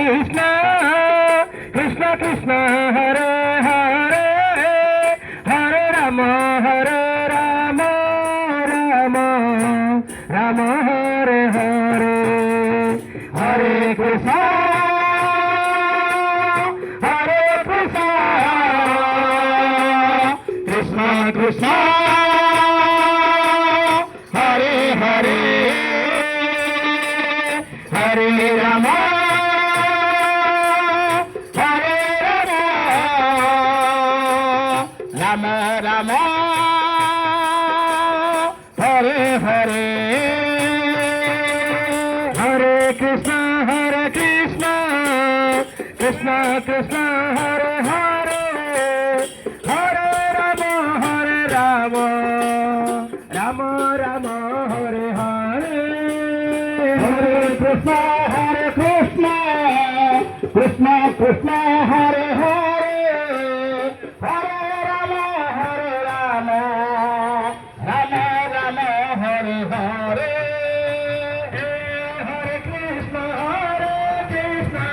Krishna, Krishna Krishna, Hare Hare, Hare Rama, Hare Rama, Rama Rama, Hare Hare, Hare Krishna, Hare Krishna, Krishna Krishna, Hare Hare, Hare Rama, Hare Rama, Rama Rama, Hare Hare, Hare Krishna, Hare Krishna, Krishna Krishna, Hare Hare, Hare Rama, Hare Rama, Rama Rama, Hare Hare, Hare Krishna, Hare Krishna, Krishna Krishna, Hare Hare, Hare Rama, Hare Rama, Rama Rama, Hare Hare, Hare Krishna, Hare Krishna,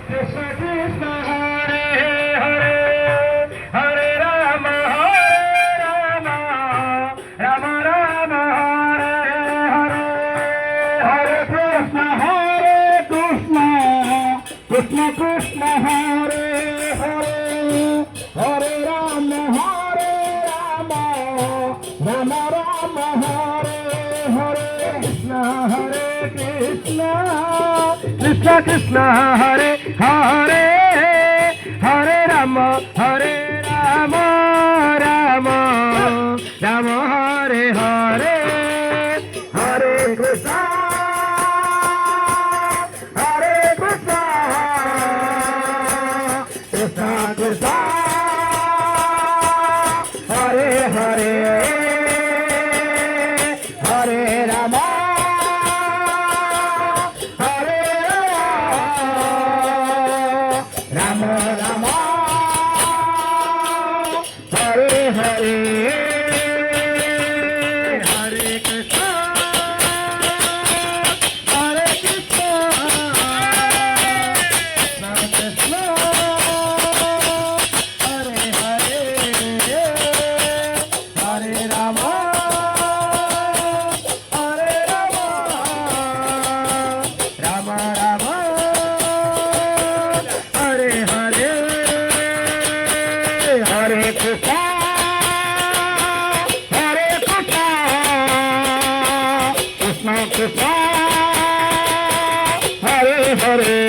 Krishna Krishna, Hare Hare, Hare Rama, Hare Rama, Rama Rama, Hare Hare, Hare Krishna, Hare Krishna, Krishna Krishna, Hare Hare, Hare Rama, Hare Rama, Rama Rama, Hare Hare, Krishna, Hare Krishna, Krishna Krishna, Hare Hare, Hare Rama, Hare Rama, Rama Rama, Hare Hare, Hare Krishna, Hare Krishna, Krishna Krishna, Hare Hare, Hare Rama, Hare Rama, Rama Rama, Hare Hare, Hare Krishna, Hare Krishna, Krishna Krishna, Hare Hare,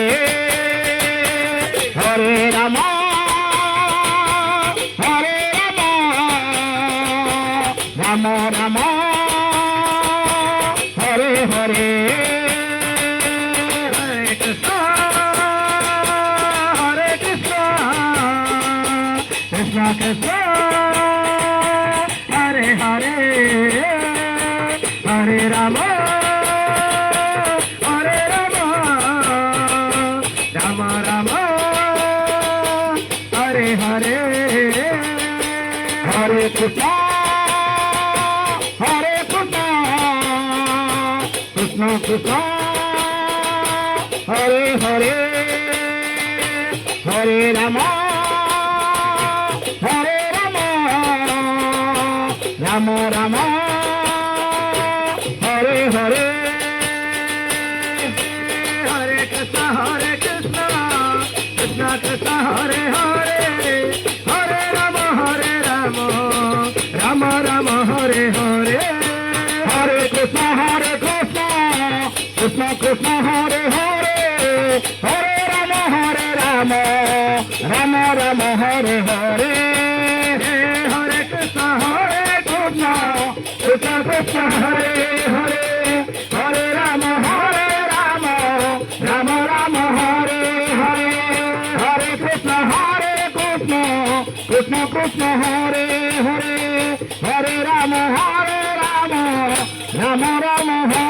Hare Rama, Hare Rama, Rama Rama, Hare Hare, Hare Krishna, Hare Krishna, Krishna Krishna, Hare Hare, Hare Rama, Hare Rama, Rama Rama, Hare Hare, Hare Krishna, Hare Krishna, Krishna Krishna, Hare Hare, Hare Rama, Hare Rama, Rama Rama, Hare Hare, Hare Krishna, Hare Krishna, Krishna Krishna, Hare Hare, Hare Rama, Hare Rama, Rama Rama, Hare Hare, Hare Krishna, Hare Krishna, Krishna Krishna, Hare Hare, Hare Rama, Hare Rama, Rama Rama, Hare Hare, Hare Krishna, Hare Krishna, Krishna Krishna, Hare Hare, Hare Rama, Hare Rama, Rama Rama, Hare Hare, Hare Krishna, Hare Krishna, Krishna Krishna, Hare Hare, Hare Rama, Hare Rama, Rama Rama, Hare Hare, Hare Krishna, Hare Krishna, Krishna Krishna, Hare Hare, Hare Rama, Hare Rama, Rama Rama, Hare